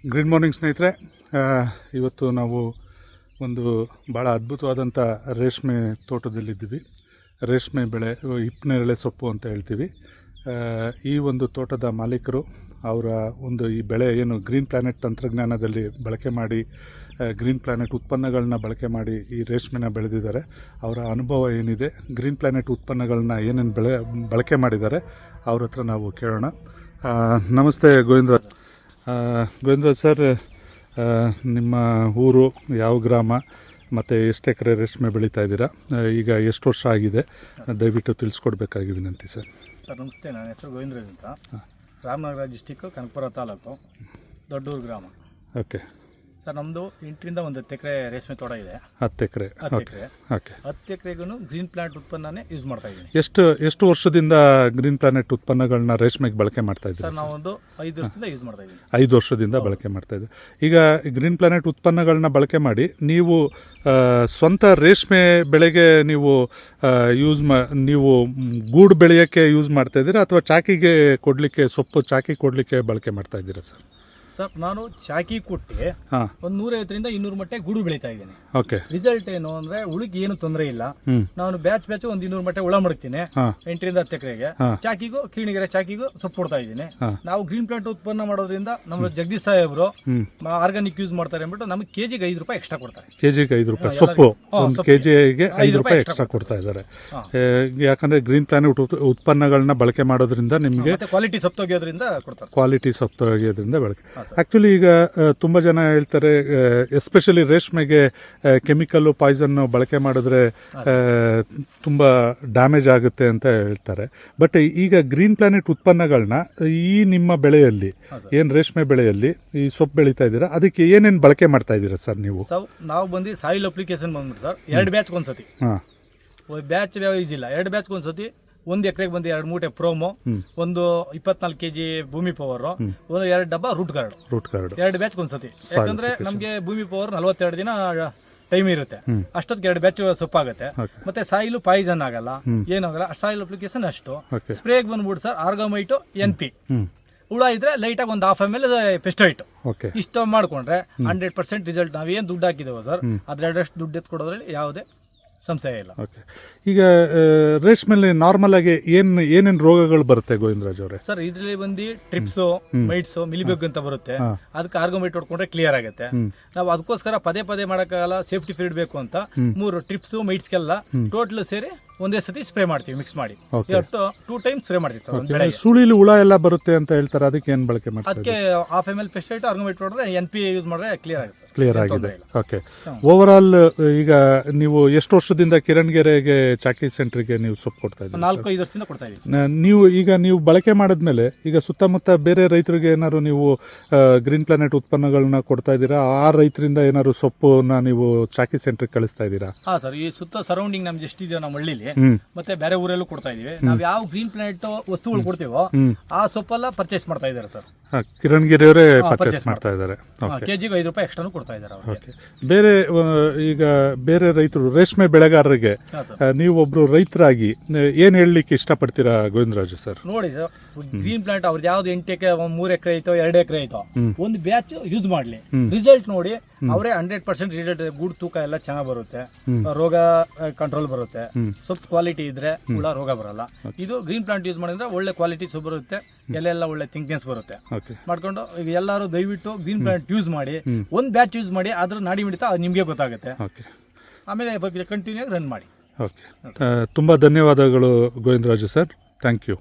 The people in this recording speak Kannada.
ಗುಡ್ ಮಾರ್ನಿಂಗ್ ಸ್ನೇಹಿತರೆ. ಇವತ್ತು ನಾವು ಒಂದು ಭಾಳ ಅದ್ಭುತವಾದಂಥ ರೇಷ್ಮೆ ತೋಟದಲ್ಲಿದ್ದೀವಿ. ರೇಷ್ಮೆ ಬೆಳೆ ಹಿಪ್ಪನೇರಳೆ ಸೊಪ್ಪು ಅಂತ ಹೇಳ್ತೀವಿ. ಈ ಒಂದು ತೋಟದ ಮಾಲೀಕರು ಅವರ ಒಂದು ಈ ಬೆಳೆ ಏನು ಗ್ರೀನ್ ಪ್ಲಾನೆಟ್ ತಂತ್ರಜ್ಞಾನದಲ್ಲಿ ಬಳಕೆ ಮಾಡಿ ಗ್ರೀನ್ ಪ್ಲಾನೆಟ್ ಉತ್ಪನ್ನಗಳನ್ನ ಬಳಕೆ ಮಾಡಿ ಈ ರೇಷ್ಮೆನ ಬೆಳೆದಿದ್ದಾರೆ. ಅವರ ಅನುಭವ ಏನಿದೆ, ಗ್ರೀನ್ ಪ್ಲಾನೆಟ್ ಉತ್ಪನ್ನಗಳನ್ನ ಏನೇನು ಬಳಕೆ ಮಾಡಿದ್ದಾರೆ ಅವ್ರ ಹತ್ರ ನಾವು ಕೇಳೋಣ. ನಮಸ್ತೆ ಗೋವಿಂದ್ರ ಸರ್, ನಿಮ್ಮ ಊರು ಯಾವ ಗ್ರಾಮ ಮತ್ತು ಎಷ್ಟು ಎಕರೆ ರೇಷ್ಮೆ ಬೆಳೀತಾ ಇದ್ದೀರಾ, ಈಗ ಎಷ್ಟು ವರ್ಷ ಆಗಿದೆ, ದಯವಿಟ್ಟು ತಿಳಿಸ್ಕೊಡ್ಬೇಕಾಗಿ ವಿನಂತಿ ಸರ್. ನಮಸ್ತೆ, ನನ್ನ ಹೆಸರು ಗೋವಿಂದ್ರಾಜ್ ಅಂತ, ರಾಮನಗರ ಡಿಸ್ಟಿಕ್ಕು, ಕನಕಪುರ ತಾಲೂಕು, ದೊಡ್ಡೂರು ಗ್ರಾಮ. ಓಕೆ ಸರ್, ನಮ್ಮದು 8ರಿಂದ 10 ಎಕರೆ ರೇಷ್ಮೆ ತೋಟ ಇದೆ. 10 ಎಕರೆ. ಓಕೆ, 10 ಎಕರೆಗೂ ಗ್ರೀನ್ ಪ್ಲಾನೆಟ್ ಉತ್ಪನ್ನನೇ ಯೂಸ್ ಮಾಡ್ತಾ ಇದ್ದೀನಿ. ಎಷ್ಟು ವರ್ಷದಿಂದ ಗ್ರೀನ್ ಪ್ಲಾನೆಟ್ ಉತ್ಪನ್ನಗಳನ್ನ ರೇಷ್ಮೆಗೆ ಬಳಕೆ ಮಾಡ್ತಾ ಇದ್ದೀವಿ ಸರ್? ನಾವೊಂದು 5 ವರ್ಷದಿಂದ ಯೂಸ್ ಮಾಡ್ತಾ ಇದ್ದೀವಿ. 5 ವರ್ಷದಿಂದ ಬಳಕೆ ಮಾಡ್ತಾ ಇದ್ದೀವಿ. ಈಗ ಗ್ರೀನ್ ಪ್ಲಾನೆಟ್ ಉತ್ಪನ್ನಗಳನ್ನ ಬಳಕೆ ಮಾಡಿ ನೀವು ಸ್ವಂತ ರೇಷ್ಮೆ ಬೆಳೆಗೆ ನೀವು ನೀವು ಗೂಡು ಬೆಳೆಯೋಕ್ಕೆ ಯೂಸ್ ಮಾಡ್ತಾ ಇದ್ದೀರಾ ಅಥವಾ ಚಾಕಿಗೆ ಕೊಡಲಿಕ್ಕೆ, ಸೊಪ್ಪು ಚಾಕಿ ಕೊಡಲಿಕ್ಕೆ ಬಳಕೆ ಮಾಡ್ತಾ ಇದ್ದೀರಾ ಸರ್? ಸರ್, ನಾನು ಚಾಕಿ ಕೊಟ್ಟು ಒಂದು 150ರಿಂದ 200 ಮಟ್ಟ ಗೂಡು ಬೆಳೀತಾ ಇದ್ದೀನಿ. ಓಕೆ. ರಿಸಲ್ಟ್ ಏನು ಅಂದ್ರೆ ಹುಳಿಗೆ ಏನು ತೊಂದರೆ ಇಲ್ಲ. ನಾನು ಬ್ಯಾಚ್ ಒಂದು 200 ಮಟ್ಟ ಹುಳ ಮಾಡ್ತೀನಿ 8ರಿಂದ 10 ಎಕರೆಗೆ. ಚಾಕಿಗೂ ಕಿಣಿಗೆರೆ ಚಾಕಿಗೂ ಸೊಪ್ಪು ಕೊಡ್ತಾ ಇದ್ದೀನಿ. ನಾವು ಗ್ರೀನ್ ಪ್ಲಾಂಟ್ ಉತ್ಪನ್ನ ಮಾಡೋದ್ರಿಂದ ನಮ್ಮ ಜಗದೀಶ್ ಸಾಹೇಬ್ರು ಆರ್ಗಾನಿಕ್ ಯೂಸ್ ಮಾಡ್ತಾರೆ ಅಂದ್ಬಿಟ್ಟು ನಮಗೆ ಕೆಜಿಗೆ 5 ರೂಪಾಯಿ ಎಕ್ಸ್ಟ್ರಾ ಕೊಡ್ತಾರೆ. ಕೆಜಿಗೆ 5 ರೂಪಾಯಿ ಸೊಪ್ಪು ಕೆಜಿಗೆ 5 ರೂಪಾಯಿ ಎಕ್ಸ್ಟ್ರಾ ಕೊಡ್ತಾ ಇದ್ದಾರೆ. ಯಾಕಂದ್ರೆ ಗ್ರೀನ್ ಪ್ಲಾನೆಟ್ ಉತ್ಪನ್ನಗಳನ್ನ ಬಳಕೆ ಮಾಡೋದ್ರಿಂದ ನಿಮಗೆ ಕ್ವಾಲಿಟಿ ಸೊಪ್ಪು ತೆಗೆಯೋದ್ರಿಂದ ಕೊಡ್ತಾರೆ. ಕ್ವಾಲಿಟಿ ಸೊಪ್ಪು ತೆಗೆಯೋದ್ರಿಂದ ಬಳಕೆ. ಆಕ್ಚುಲಿ ಈಗ ತುಂಬ ಜನ ಹೇಳ್ತಾರೆ, ಎಸ್ಪೆಷಲಿ ರೇಷ್ಮೆಗೆ ಕೆಮಿಕಲ್ಲು, ಪಾಯ್ಸನ್ನು ಬಳಕೆ ಮಾಡಿದ್ರೆ ತುಂಬ ಡ್ಯಾಮೇಜ್ ಆಗುತ್ತೆ ಅಂತ ಹೇಳ್ತಾರೆ. ಬಟ್ ಈಗ ಗ್ರೀನ್ ಪ್ಲಾನೆಟ್ ಉತ್ಪನ್ನಗಳನ್ನ ಈ ನಿಮ್ಮ ಬೆಳೆಯಲ್ಲಿ, ಏನು ರೇಷ್ಮೆ ಬೆಳೆಯಲ್ಲಿ ಈ ಸೊಪ್ಪು ಬೆಳೀತಾ ಇದ್ದೀರಾ, ಅದಕ್ಕೆ ಏನೇನು ಬಳಕೆ ಮಾಡ್ತಾ ಇದ್ದೀರಾ ಸರ್ ನೀವು? ನಾವು ಬಂದು ಸಾಯಿಲ್ ಅಪ್ಲಿಕೇಶನ್ ಬಂದ್ಬಿಟ್ಟು ಸರ್ 2 ಬ್ಯಾಚ್ ಒಂದ್ಸತಿ, ಬ್ಯಾಚ್ ವೈಸ್ ಇಲ್ಲ, 2 ಬ್ಯಾಚ್ ಒಂದ್ಸತಿ 1 ಎಕರೆಗೆ ಬಂದು 2 ಮೂಟೆ ಪ್ರೋಮೋ, ಒಂದು 24 kg ಭೂಮಿ ಪವರ್, ಒಂದು 2 ಡಬ್ಬ ರೂಟ್ ಗಾರ್ಡ್ 2 ಬ್ಯಾಚ್ ಒಂದ್ಸತಿ. ಯಾಕಂದ್ರೆ ನಮ್ಗೆ ಭೂಮಿ ಪವರ್ 42 ದಿನ ಟೈಮ್ ಇರುತ್ತೆ, ಅಷ್ಟೊತ್ತಿಗೆ 2 ಬ್ಯಾಚ್ ಸೊಪ್ಪಾಗುತ್ತೆ. ಮತ್ತೆ ಸಾಯಿಲ್ ಪಾಯ್ಸನ್ ಆಗಲ್ಲ, ಏನಾಗಲ್ಲ. ಸಾಯಿಲ್ ಅಪ್ಲಿಕೇಶನ್ ಅಷ್ಟು. ಸ್ಪ್ರೇಗ್ ಬಂದ್ಬಿಟ್ಟು ಸರ್ ಆರ್ಗಾಮೈಟು, NP, ಹುಳ ಇದ್ರೆ ಲೈಟ್ ಆಗಿ ಒಂದು 1/2 ml ಪೆಸ್ಟೈಟ್, ಇಷ್ಟ ಮಾಡ್ಕೊಂಡ್ರೆ 100% ರಿಸಲ್ಟ್. ನಾವೇನ್ ದುಡ್ಡು ಹಾಕಿದೇವೋ ಸರ್ ಅದ್ರಷ್ಟು ದುಡ್ಡು ಎತ್ಕೊಡೋದ್ರಲ್ಲಿ ಯಾವುದೇ ಸಂಶಯ ಇಲ್ಲ. ಓಕೆ. ಈಗ ರೇಷ್ಮೆಲ್ಲಿ ನಾರ್ಮಲ್ ಆಗಿ ಏನೇನು ರೋಗಗಳು ಬರುತ್ತೆ ಗೋವಿಂದರಾಜ್ ಅವರೇ? ಸರ್, ಇದರಲ್ಲಿ ಬಂದು ಟ್ರಿಪ್ಸು, ಮೈಟ್ಸ್, ಮಿಲಿಬಗ್ ಅಂತ ಬರುತ್ತೆ. ಅದಕ್ಕೆ ಆರ್ಗೋಮೈಟ್ ಹೊಡ್ಕೊಂಡ್ರೆ ಕ್ಲಿಯರ್ ಆಗುತ್ತೆ. ನಾವು ಅದಕ್ಕೋಸ್ಕರ ಪದೇ ಮಾಡೋಕ್ಕಾಗಲ್ಲ, ಸೇಫ್ಟಿ ಫೀಡ್ ಬೇಕು ಅಂತ 3 ಟ್ರಿಪ್ಸು, ಮೈಟ್ಸ್ಗೆಲ್ಲ ಟೋಟಲ್ ಸೇರಿ ಒಂದೇ ಸತಿ ಸ್ಪ್ರೇ ಮಾಡ್ತೀವಿ, ಮಿಕ್ಸ್ ಮಾಡಿ 2 ಟೈಮ್ ಸ್ಪ್ರೇ ಮಾಡ್ತೀವಿ ಸರ್. ಸುಳಿಲಿ ಹುಳ ಎಲ್ಲ ಬರುತ್ತೆ ಅಂತ ಹೇಳ್ತಾರೆ, ಅದಕ್ಕೆ ಏನು ಬಳಕೆ ಮಾಡ್ತಾರೆ? ಅದಕ್ಕೆ 1/2 ml ಪೆಸ್ಟೈಟ್, ಆರ್ಗೋಮೈಟ್ ಹೊಡೆದ್ರೆ NP ಯೂಸ್ ಮಾಡಿದ್ರೆ ಕ್ಲಿಯರ್ ಆಗುತ್ತೆ. ಕ್ಲಿಯರ್ ಆಗಿದೆ. ಓಕೆ. ಓವರ್ ಆಲ್ ಈಗ ನೀವು ಎಷ್ಟು ವರ್ಷದಿಂದ ಕಿರಣ್ಗೆರೆಗೆ ಚಾಕಿ ಸೆಂಟ್ರಿಗೆ ನೀವು ಸೊಪ್ಪು ಕೊಡ್ತಾ ಇದ್ದೀರಿ? 4-5 ವರ್ಷದಿಂದ ಕೊಡ್ತಾ ಇದ್ದೀವಿ. ನೀವು ಬಳಕೆ ಮಾಡಿದ್ಮೇಲೆ ಈಗ ಸುತ್ತಮುತ್ತ ಬೇರೆ ರೈತರಿಗೆ ಏನಾದ್ರು ನೀವು ಗ್ರೀನ್ ಪ್ಲಾನೆಟ್ ಉತ್ಪನ್ನಗಳನ್ನ ಕೊಡ್ತಾ ಇದ್ದೀರಾ? ಆ ರೈತರಿಂದ ಏನಾದ್ರು ಸೊಪ್ಪನ್ನ ನೀವು ಚಾಕಿ ಸೆಂಟ್ರಿಗೆ ಕಳಿಸ್ತಾ ಇದ್ದೀರಾ? ಹಾ ಸರ್, ಈ ಸುತ್ತ ಸರೌಂಡಿಂಗ್ ನಮ್ಗೆ ಎಷ್ಟಿದೆ ನಮ್ಮ ಹಳ್ಳಿಲಿ ಮತ್ತೆ ಬೇರೆ ಊರಲ್ಲೂ ಕೊಡ್ತಾ ಇದೀವಿ. ನಾವ್ ಯಾವ ಗ್ರೀನ್ ಪ್ಲಾನೆಟ್ ವಸ್ತುಗಳು ಕೊಡ್ತೀವೋ ಆ ಸೊಪ್ಪೆಲ್ಲ ಪರ್ಚೇಸ್ ಮಾಡ್ತಾ ಇದ್ದಾರೆ ಸರ್. ಕಿರಣ್ಗಿರಿ ಅವರೇ ಪರ್ಚೇಸ್ ಮಾಡ್ತಾ ಇದ್ದಾರೆ. ಕೆಜಿಗೆ 5 ರೂಪಾಯಿ ಎಕ್ಸ್ಟ್ರಾ ಕೊಡ್ತಾ ಇದ್ದಾರೆ. ಬೇರೆ ಈಗ ಬೇರೆ ರೈತರು, ರೇಷ್ಮೆ ಬೆಳೆಗಾರರಿಗೆ ನೀವೊಬ್ರು ರೈತರಾಗಿ ಏನ್ ಹೇಳಲಿಕ್ಕೆ ಇಷ್ಟಪಡ್ತೀರಾ ಗೋವಿಂದರಾಜ್ ಸರ್? ನೋಡಿ ಸರ್, ಗ್ರೀನ್ ಪ್ಲಾಂಟ್ ಅವ್ರದ್ದು ಯಾವ್ದು 8 ಎಕರೆ 3 ಎಕರೆ ಐತೋ 2 ಎಕರೆ ಐತೋ, ಒಂದು ಬ್ಯಾಚ್ ಯೂಸ್ ಮಾಡ್ಲಿ, ರಿಸಲ್ಟ್ ನೋಡಿ ಅವರೇ 100% ರಿಸಲ್ಟ್. ಗೂಡ್ ತೂಕ ಎಲ್ಲ ಚೆನ್ನಾಗಿ ಬರುತ್ತೆ, ರೋಗ ಕಂಟ್ರೋಲ್ ಬರುತ್ತೆ, ಸೊಪ್ಪು ಕ್ವಾಲಿಟಿ ಇದ್ರೆ ಹುಳ ರೋಗ ಬರಲ್ಲ. ಇದು ಗ್ರೀನ್ ಪ್ಲಾಂಟ್ ಯೂಸ್ ಮಾಡಿದ್ರೆ ಒಳ್ಳೆ ಕ್ವಾಲಿಟಿ ಸೊಪ್ಪು ಬರುತ್ತೆ, ಎಲ್ಲ ಒಳ್ಳೆ ಥಿಂಕ್ನೆಸ್ ಬರುತ್ತೆ. ಮಾಡ್ಕೊಂಡು ಈಗ ಎಲ್ಲರೂ ದಯವಿಟ್ಟು ಗ್ರೀನ್ ಪ್ಲಾಂಟ್ ಯೂಸ್ ಮಾಡಿ, ಒಂದು ಬ್ಯಾಚ್ ಯೂಸ್ ಮಾಡಿ, ಅದ್ರ ನಾಡಿ ಮಿಡಿತ ನಿಮ್ಗೆ ಗೊತ್ತಾಗುತ್ತೆ. ಆಮೇಲೆ ಕಂಟಿನ್ಯೂ ರನ್ ಮಾಡಿ. ಓಕೆ. ತುಂಬಾ ಧನ್ಯವಾದಗಳು ಗೋವಿಂದರಾಜು ಸರ್. Thank you.